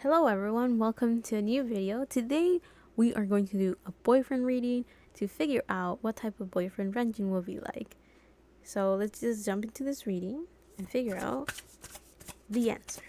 Hello everyone, welcome to a new video. Today we are going to do a boyfriend reading to figure out what type of boyfriend Renjun will be like. So let's just jump into this reading and figure out the answer.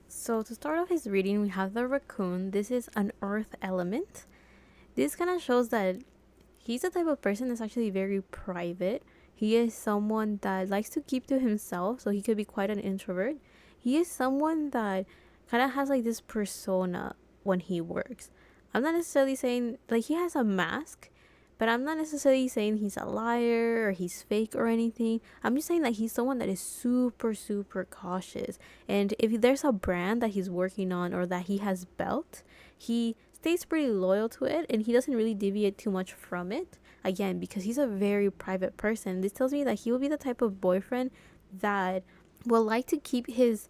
So to start off his reading, we have the raccoon. This is an earth element. This kind of shows that he's the type of person that's actually very private. He is someone that likes to keep to himself, so he could be quite an introvert. He is someone that kind of has like this persona when he works. I'm not necessarily saying like he has a mask, but I'm not necessarily saying he's a liar or he's fake or anything. I'm just saying that he's someone that is super cautious. And if there's a brand that he's working on or that he has built, he stays pretty loyal to it and he doesn't really deviate too much from it. Again, because he's a very private person. This tells me that he will be the type of boyfriend that will like to keep his,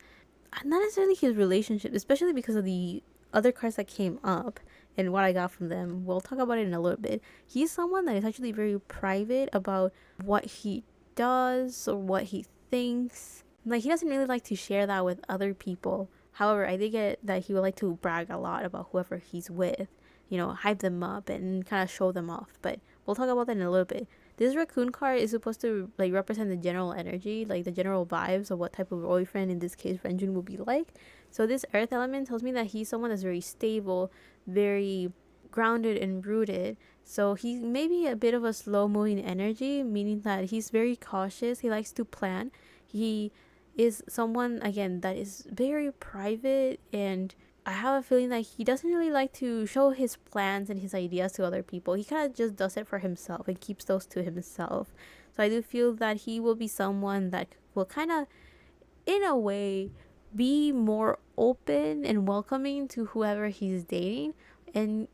not necessarily his relationship, especially because of the other cards that came up and what I got from them. We'll talk about it in a little bit. He's someone that is actually very private about what he does or what he thinks. Like, he doesn't really like to share that with other people. However, I did get that he would like to brag a lot about whoever he's with, hype them up and kind of show them off. But we'll talk about that in a little bit. This raccoon card is supposed to like represent the general energy, like the general vibes of what type of boyfriend, in this case Renjun, will be like. So this earth element tells me that he's someone that's very stable, very grounded and rooted. So he may be a bit of a slow moving energy, meaning that he's very cautious. He likes to plan. He is someone, again, that is very private, and I have a feeling that he doesn't really like to show his plans and his ideas to other people. He kind of just does it for himself and keeps those to himself. So I do feel that he will be someone that will kind of, in a way, be more open and welcoming to whoever he's dating, and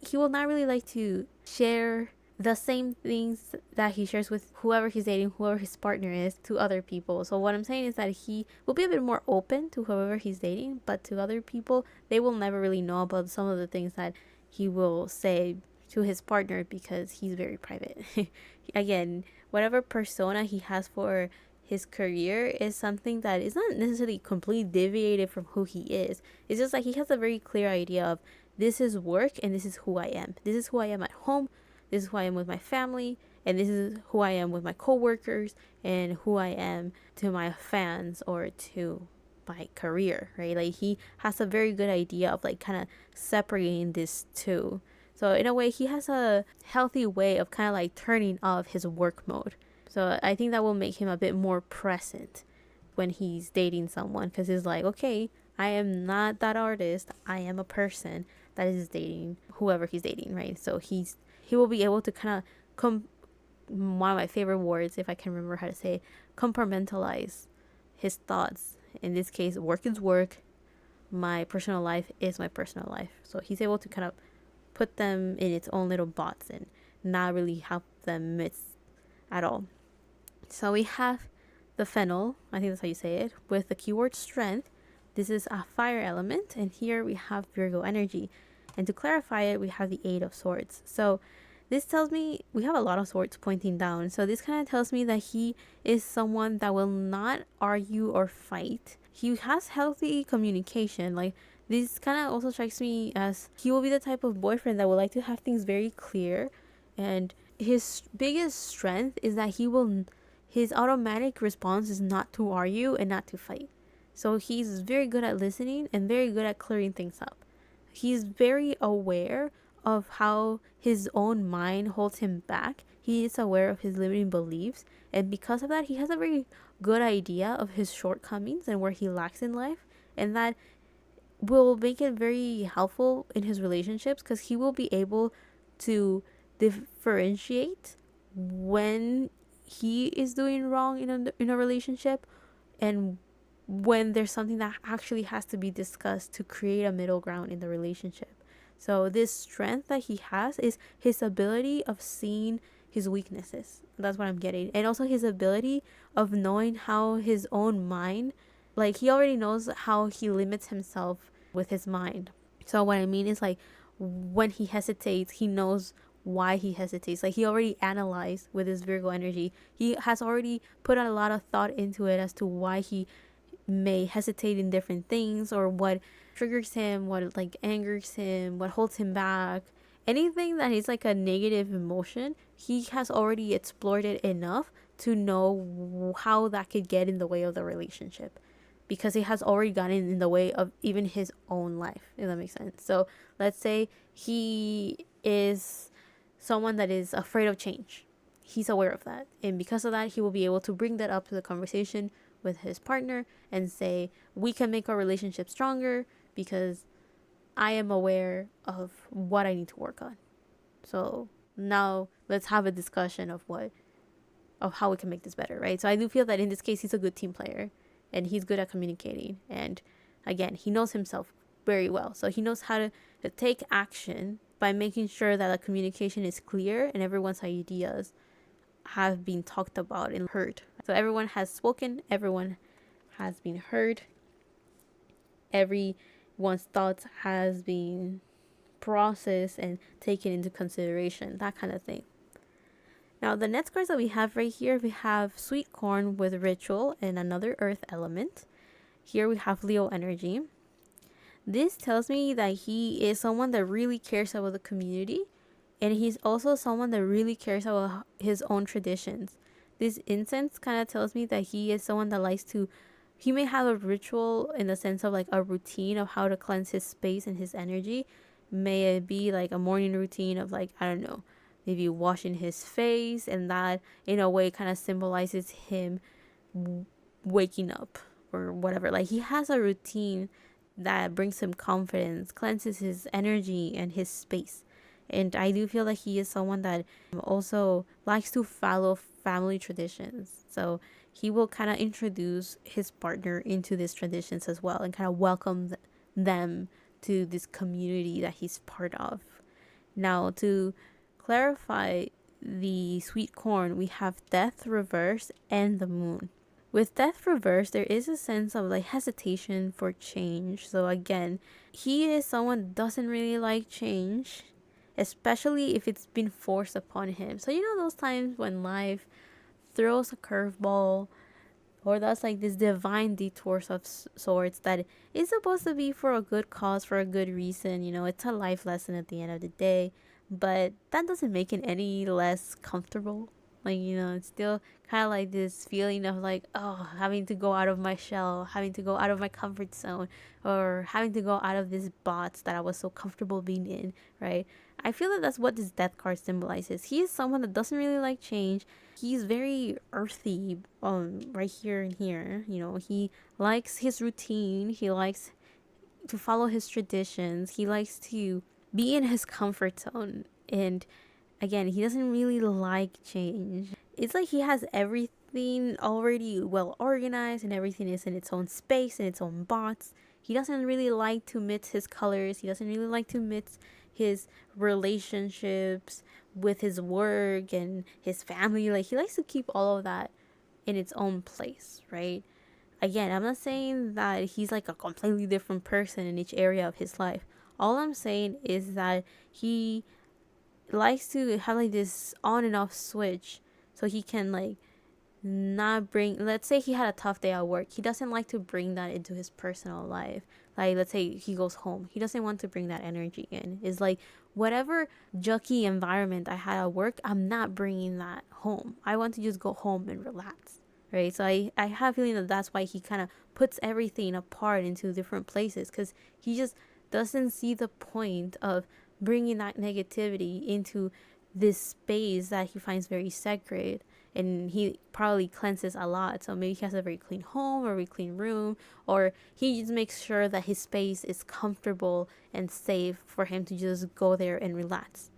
he will not really like to share the same things that he shares with whoever he's dating, whoever his partner is, to other people. So what I'm saying is that he will be a bit more open to whoever he's dating, but to other people, they will never really know about some of the things that he will say to his partner because he's very private. Again, whatever persona he has for his career is something that is not necessarily completely deviated from who he is. It's just like he has a very clear idea of, this is work and this is who I am. This is who I am at home. This is who I am with my family, and this is who I am with my coworkers, and who I am to my fans or to my career, right? Like, he has a very good idea of like kind of separating these two. So in a way, he has a healthy way of kind of like turning off his work mode. So I think that will make him a bit more present when he's dating someone, because he's like, okay, I am not that artist. I am a person that is dating whoever he's dating, right? So he will be able to kind of one of my favorite words, if I can remember how to say, compartmentalize his thoughts. In this case, work is work. My personal life is my personal life. So he's able to kind of put them in its own little box and not really help them mix at all. So we have the fennel, I think that's how you say it, with the keyword strength. This is a fire element, and here we have Virgo energy. And to clarify it, we have the Eight of Swords. So this tells me we have a lot of swords pointing down. So this kind of tells me that he is someone that will not argue or fight. He has healthy communication. Like, this kind of also strikes me as he will be the type of boyfriend that would like to have things very clear. And his biggest strength is that his automatic response is not to argue and not to fight. So he's very good at listening and very good at clearing things up. He's very aware of how his own mind holds him back. He is aware of his limiting beliefs, and because of that, he has a very good idea of his shortcomings and where he lacks in life, and that will make it very helpful in his relationships, because he will be able to differentiate when he is doing wrong in a relationship, and when there's something that actually has to be discussed to create a middle ground in the relationship. So this strength that he has is his ability of seeing his weaknesses. That's what I'm getting. And also his ability of knowing how his own mind, like he already knows how he limits himself with his mind. So what I mean is like when he hesitates, he knows why he hesitates. Like he already analyzed with his Virgo energy. He has already put a lot of thought into it as to why he may hesitate in different things, or what triggers him, what like angers him, what holds him back. Anything that is like a negative emotion, he has already explored it enough to know how that could get in the way of the relationship, because it has already gotten in the way of even his own life, if that makes sense. So let's say he is someone that is afraid of change. He's aware of that. And because of that, he will be able to bring that up to the conversation with his partner and say, we can make our relationship stronger because I am aware of what I need to work on. So now let's have a discussion of how we can make this better, right? So I do feel that in this case, he's a good team player and he's good at communicating. And again, he knows himself very well. So he knows how to take action by making sure that the communication is clear and everyone's ideas have been talked about and heard. So everyone has spoken, everyone has been heard, everyone's thoughts has been processed and taken into consideration, that kind of thing. Now the next cards that we have right here, we have sweet corn with ritual and another earth element. Here we have Leo energy. This tells me that he is someone that really cares about the community, and he's also someone that really cares about his own traditions. This incense kind of tells me that he is someone that likes to, he may have a ritual in the sense of like a routine of how to cleanse his space and his energy. May it be like a morning routine of like, I don't know, maybe washing his face, and that in a way kind of symbolizes him waking up or whatever. Like he has a routine that brings him confidence, cleanses his energy and his space. And I do feel that he is someone that also likes to follow family traditions. So he will kind of introduce his partner into these traditions as well and kind of welcome them to this community that he's part of. Now, to clarify the sweet corn, we have death reverse and the moon. With death reverse, there is a sense of like hesitation for change. So again, he is someone that doesn't really like change, especially if it's been forced upon him. So you know those times when life throws a curveball, or that's like this divine detours of sorts that is supposed to be for a good cause, for a good reason. You know, it's a life lesson at the end of the day, but that doesn't make it any less comfortable. Like, you know, it's still kind of like this feeling of like, oh, having to go out of my shell, having to go out of my comfort zone, or having to go out of this box that I was so comfortable being in, right? I feel that that's what this death card symbolizes. He is someone that doesn't really like change. He's very earthy, right here and here. You know, he likes his routine. He likes to follow his traditions. He likes to be in his comfort zone. And again, he doesn't really like change. It's like he has everything already well organized and everything is in its own space and its own box. He doesn't really like to mix his colors. He doesn't really like to mix his relationships with his work and his family. Like he likes to keep all of that in its own place, right? Again, I'm not saying that he's like a completely different person in each area of his life. All I'm saying is that he likes to have like this on and off switch so he can like not bring, let's say he had a tough day at work, he doesn't like to bring that into his personal life. Like let's say he goes home, he doesn't want to bring that energy in. It's like whatever jucky environment I had at work, I'm not bringing that home. I want to just go home and relax, right? So I have a feeling that that's why he kind of puts everything apart into different places, because he just doesn't see the point of bringing that negativity into this space that he finds very sacred. And he probably cleanses a lot, so maybe he has a very clean home or a very clean room, or he just makes sure that his space is comfortable and safe for him to just go there and relax,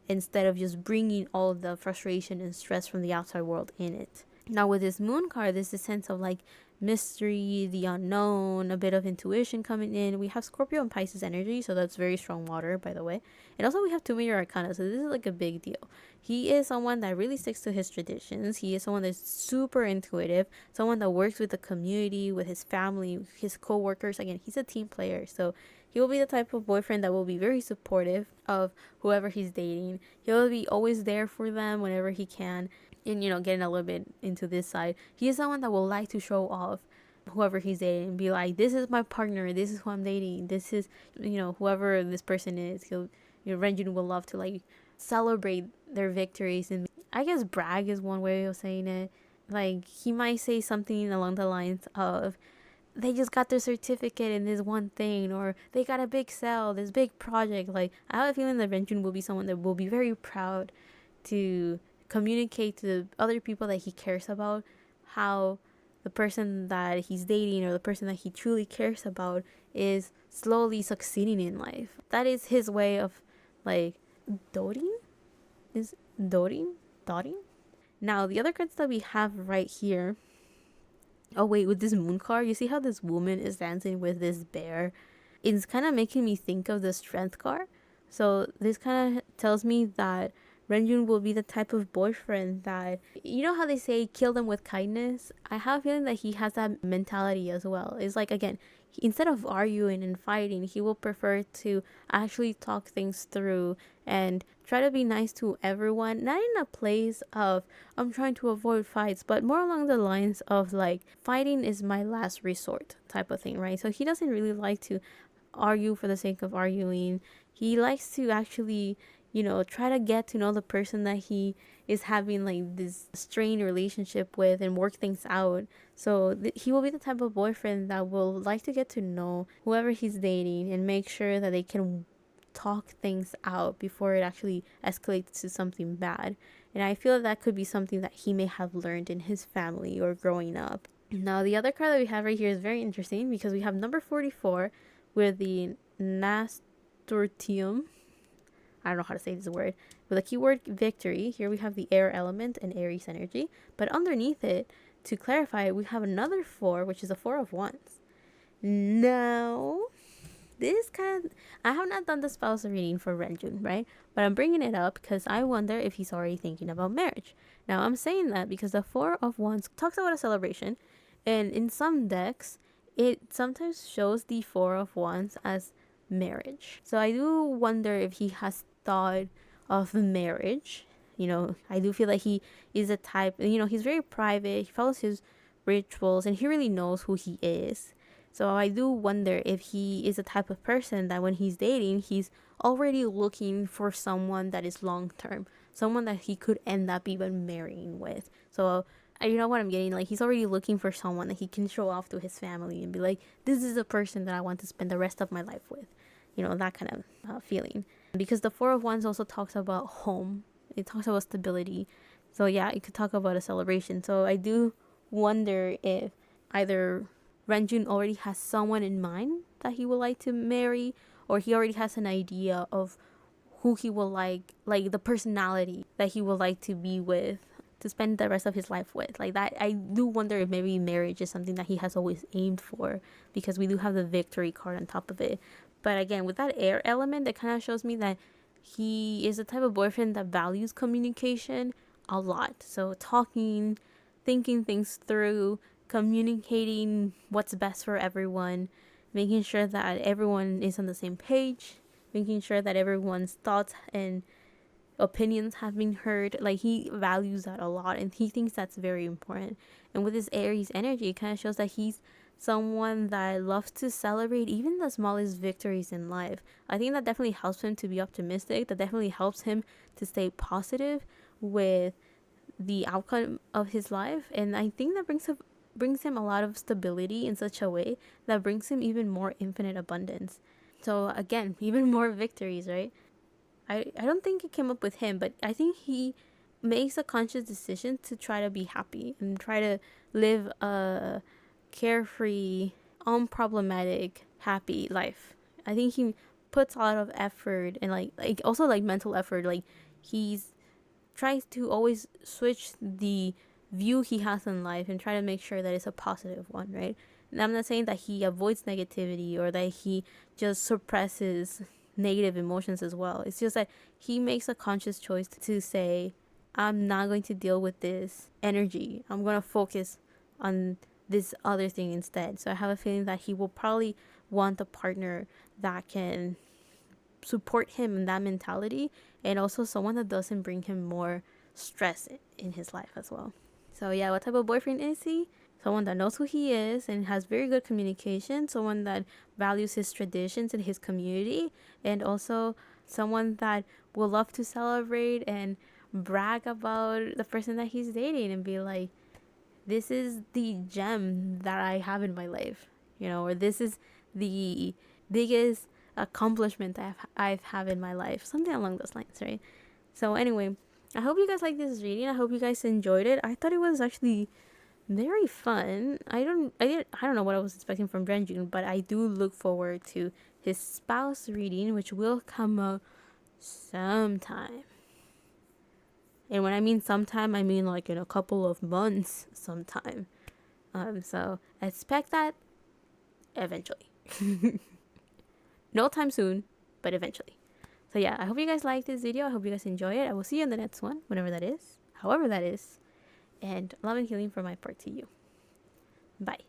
instead of just bringing all the frustration and stress from the outside world in it. Now with this moon card, there's a sense of like mystery, the unknown, a bit of intuition coming in. We have Scorpio and Pisces energy, so that's very strong water, by the way. And also we have two major arcana, so this is like a big deal. He is someone that really sticks to his traditions. He is someone that's super intuitive, someone that works with the community, with his family, his co-workers. Again, he's a team player, so he will be the type of boyfriend that will be very supportive of whoever he's dating. He'll be always there for them whenever he can. And getting a little bit into this side, he is someone that will like to show off whoever he's dating and be like, this is my partner, this is who I'm dating, this is whoever this person is. Renjun will love to like celebrate their victories, and I guess brag is one way of saying it. Like, he might say something along the lines of, they just got their certificate in this one thing, or they got a big sale, this big project. Like, I have a feeling that Renjun will be someone that will be very proud to communicate to other people that he cares about how the person that he's dating, or the person that he truly cares about, is slowly succeeding in life. That is his way of like doting. Is doting? Now the other cards that we have right here. Oh wait, with this moon card, you see how this woman is dancing with this bear? It's kind of making me think of the strength card. So this kind of tells me that Renjun will be the type of boyfriend that, how they say, kill them with kindness? I have a feeling that he has that mentality as well. It's like, again, instead of arguing and fighting, he will prefer to actually talk things through and try to be nice to everyone. Not in a place of, I'm trying to avoid fights, but more along the lines of like, fighting is my last resort type of thing, right? So he doesn't really like to argue for the sake of arguing. He likes to actually try to get to know the person that he is having like this strained relationship with and work things out. So he will be the type of boyfriend that will like to get to know whoever he's dating and make sure that they can talk things out before it actually escalates to something bad. And I feel that could be something that he may have learned in his family or growing up. Now, the other card that we have right here is very interesting because we have number 44 with the Nasturtium. I don't know how to say this word. With a keyword victory, here we have the air element and Aries energy. But underneath it, to clarify, we have another 4, which is a 4 of Wands. Now, I have not done the spouse reading for Renjun, right? But I'm bringing it up because I wonder if he's already thinking about marriage. Now, I'm saying that because the 4 of Wands talks about a celebration. And in some decks, it sometimes shows the 4 of Wands as marriage. So I do wonder if he has thought of marriage. I do feel like he is a type, he's very private, he follows his rituals, and he really knows who he is. So I do wonder if he is a type of person that when he's dating, he's already looking for someone that is long term, someone that he could end up even marrying with. So you know what I'm getting? Like, he's already looking for someone that he can show off to his family and be like, this is a person that I want to spend the rest of my life with. That kind of feeling. Because the 4 of Wands also talks about home. It talks about stability. So yeah, it could talk about a celebration. So I do wonder if either Renjun already has someone in mind that he would like to marry, or he already has an idea of who he will like the personality that he would like to be with, to spend the rest of his life with. Like that, I do wonder if maybe marriage is something that he has always aimed for, because we do have the victory card on top of it. But again, with that air element, that kind of shows me that he is the type of boyfriend that values communication a lot. So talking, thinking things through, communicating what's best for everyone, making sure that everyone is on the same page, making sure that everyone's thoughts and opinions have been heard. Like, he values that a lot, and he thinks that's very important. And with his Aries energy, it kind of shows that he's someone that loves to celebrate even the smallest victories in life. I think that definitely helps him to be optimistic. That definitely helps him to stay positive with the outcome of his life. And I think that brings him a lot of stability in such a way that brings him even more infinite abundance. So again, even more victories, right? I don't think it came up with him, but I think he makes a conscious decision to try to be happy and try to live a carefree, unproblematic, happy life. I think he puts a lot of effort and like also like mental effort. Like, he's tries to always switch the view he has in life and try to make sure that it's a positive one, right? And I'm not saying that he avoids negativity or that he just suppresses negative emotions as well. It's just that he makes a conscious choice to say, I'm not going to deal with this energy. I'm going to focus on this other thing instead. So I have a feeling that he will probably want a partner that can support him in that mentality, and also someone that doesn't bring him more stress in his life as well. So yeah, what type of boyfriend is he? Someone that knows who he is and has very good communication, someone that values his traditions and his community, and also someone that will love to celebrate and brag about the person that he's dating and be like, this is the gem that I have in my life, or this is the biggest accomplishment that I've have in my life, something along those lines, right? So anyway, I hope you guys like this reading. I hope you guys enjoyed it. I thought it was actually very fun. I don't know what I was expecting from Renjun, but I do look forward to his spouse reading, which will come out sometime. And when I mean sometime, I mean like in a couple of months sometime. So expect that eventually. No time soon, but eventually. So yeah, I hope you guys like this video. I hope you guys enjoy it. I will see you in the next one, whenever that is, however that is. And love and healing from my part to you. Bye.